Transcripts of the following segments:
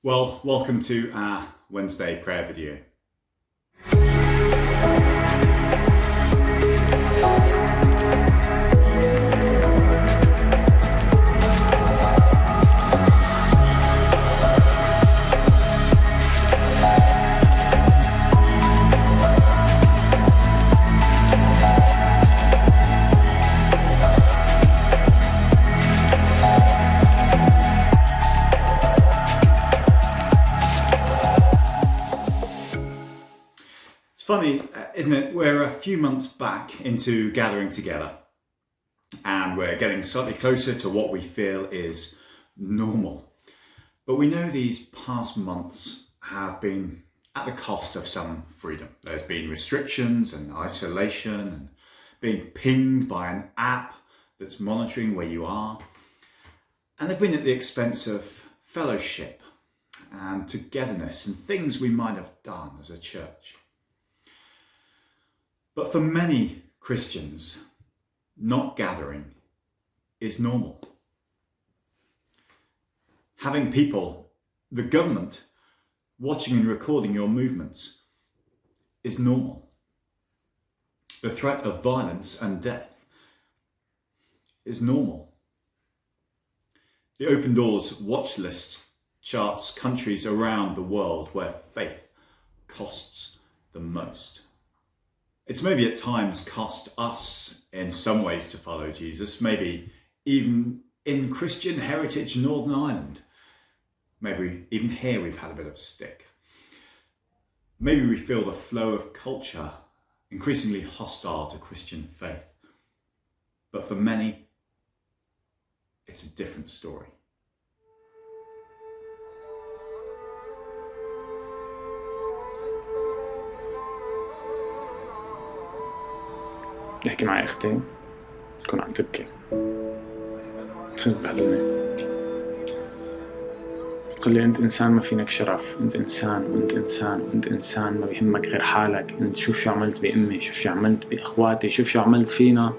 Well, welcome to our Wednesday prayer video. Funny, isn't it? We're a few months back into gathering together and we're getting slightly closer to what we feel is normal. But we know these past months have been at the cost of some freedom. There's been restrictions and isolation and being pinged by an app that's monitoring where you are. And they've been at the expense of fellowship and togetherness and things we might have done as a church. But for many Christians, not gathering is normal. Having people, the government, watching and recording your movements is normal. The threat of violence and death is normal. The Open Doors watch list charts countries around the world where faith costs the most. It's maybe at times cost us in some ways to follow Jesus, maybe even in Christian heritage Northern Ireland. Maybe even here we've had a bit of stick. Maybe we feel the flow of culture increasingly hostile to Christian faith. But for many, it's a different story. بحكي معي أختي تكون عم تبكي تصير تبهدلني بتقول لي أنت إنسان ما فينك شرف، أنت إنسان ما بيهمك غير حالك، أنت شوف شو عملت بأمي، شوف شو عملت بإخواتي، شوف شو عملت فينا.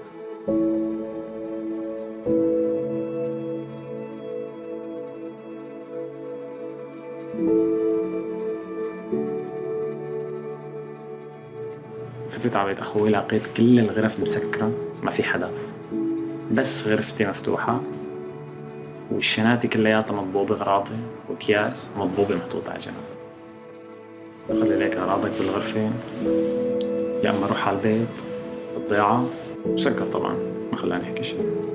فتت على بيت أخوي لقيت كل الغرف مسكرة، ما في حدا، بس غرفتي مفتوحة والشناتي كلياتها مضبوبة غراضي وأكياس مضبوبة محطوطة على جنب. قال لي ليك أغراضك بالغرفة يا أما روح على البيت بالضيعة، وسكر طبعا ما خلاني أحكي شيء.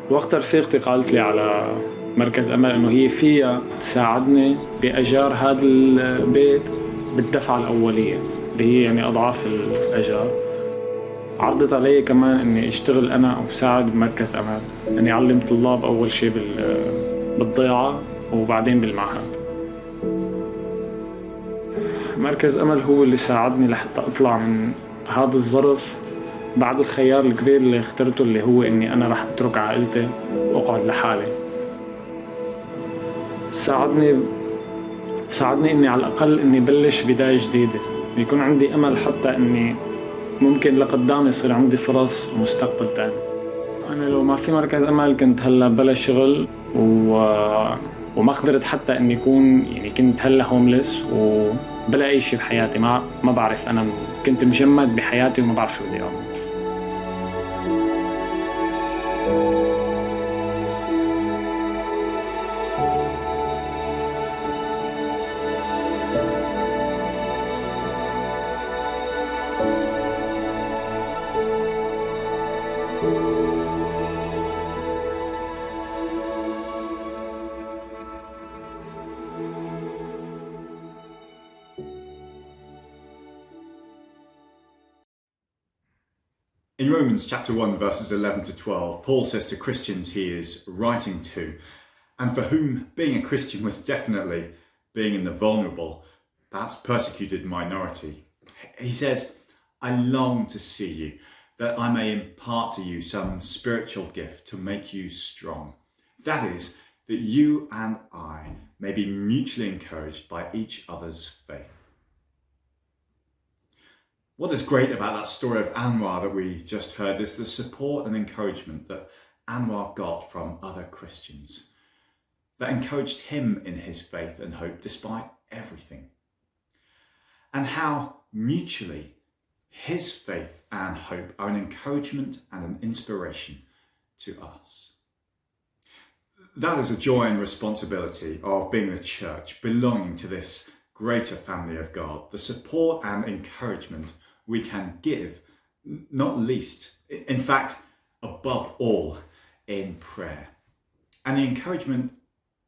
وقت رفيقتي قالت لي على مركز أمل إنه هي فيها تساعدني بأجار هذا البيت بالدفعة الأولية اللي هي يعني أضعاف الأجار. عرضت علي كمان إني أشتغل أنا أو ساعد بمركز أمل، إني أعلم طلاب أول شيء بالضيعة وبعدين بالمعهد. مركز أمل هو اللي ساعدني لحتى أطلع من هذا الظرف بعد الخيار الكبير اللي اخترته، اللي هو إني أنا راح أترك عائلتي وأقعد لحالي. ساعدني إني على الأقل إني بلش بداية جديدة، يكون عندي أمل حتى إني ممكن لقدام يصير عندي فرص ومستقبل تاني. أنا لو ما في مركز أمل كنت هلا بلا شغل وما قدرت حتى إني يكون يعني كنت هلا هوملس وبلا أي شيء بحياتي. ما بعرف، أنا كنت مجمد بحياتي وما بعرف شو بدي أعمل. In Romans chapter 1 verses 11 to 12, Paul says to Christians he is writing to, and for whom being a Christian was definitely being in the vulnerable, perhaps persecuted minority. He says, I long to see you, that I may impart to you some spiritual gift to make you strong. That is, that you and I may be mutually encouraged by each other's faith. What is great about that story of Anwar that we just heard is the support and encouragement that Anwar got from other Christians that encouraged him in his faith and hope despite everything. And how mutually his faith and hope are an encouragement and an inspiration to us. That is a joy and responsibility of being the church, belonging to this greater family of God, the support and encouragement we can give, not least, in fact, above all, in prayer. And the encouragement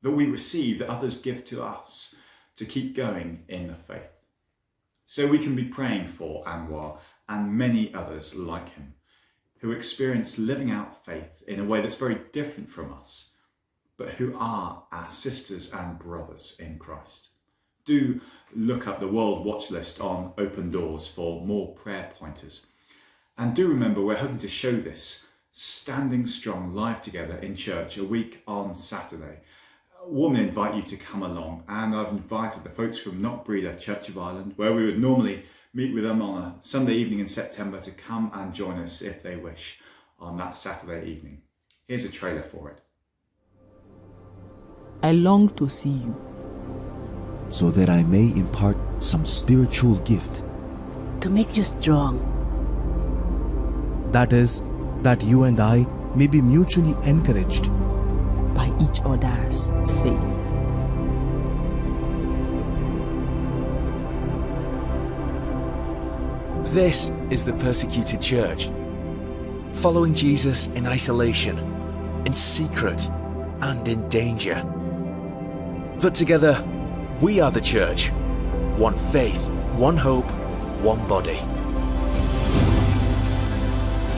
that we receive that others give to us to keep going in the faith. So we can be praying for Anwar and many others like him who experience living out faith in a way that's very different from us, but who are our sisters and brothers in Christ. Do look up the World Watch List on Open Doors for more prayer pointers. And do remember, we're hoping to show this standing strong live together in church a week on Saturday. I warmly invite you to come along, and I've invited the folks from Knockbreeder Church of Ireland, where we would normally meet with them on a Sunday evening in September, to come and join us if they wish on that Saturday evening. Here's a trailer for it. I long to see you, so that I may impart some spiritual gift. To make you strong. That is, that you and I may be mutually encouraged by each other's faith. This is the persecuted church, following Jesus in isolation, in secret, and in danger. But together, we are the church, one faith, one hope, one body.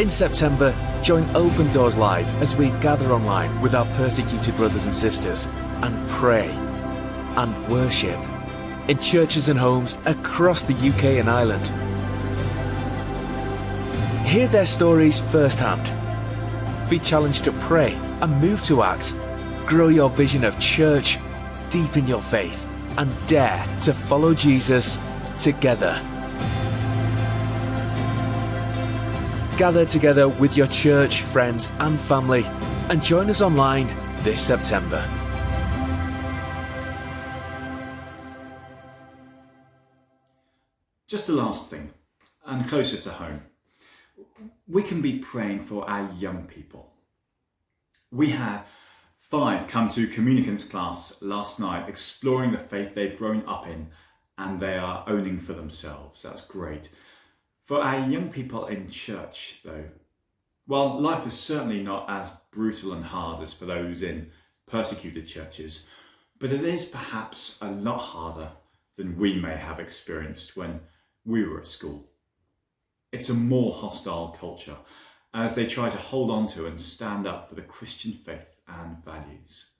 In September, join Open Doors Live as we gather online with our persecuted brothers and sisters and pray and worship in churches and homes across the UK and Ireland. Hear their stories firsthand. Be challenged to pray and move to act. Grow your vision of church, deepen your faith, and dare to follow Jesus together. Gather together with your church, friends, and family, and join us online this September. Just the last thing, and closer to home. We can be praying for our young people. We had 5 come to communicants class last night, exploring the faith they've grown up in and they are owning for themselves. That's great. For our young people in church, though, well, life is certainly not as brutal and hard as for those in persecuted churches, but it is perhaps a lot harder than we may have experienced when we were at school. It's a more hostile culture as they try to hold on to and stand up for the Christian faith and values.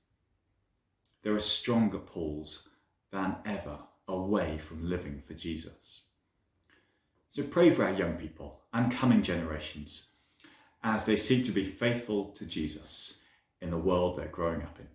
There are stronger pulls than ever away from living for Jesus. So pray for our young people and coming generations as they seek to be faithful to Jesus in the world they're growing up in.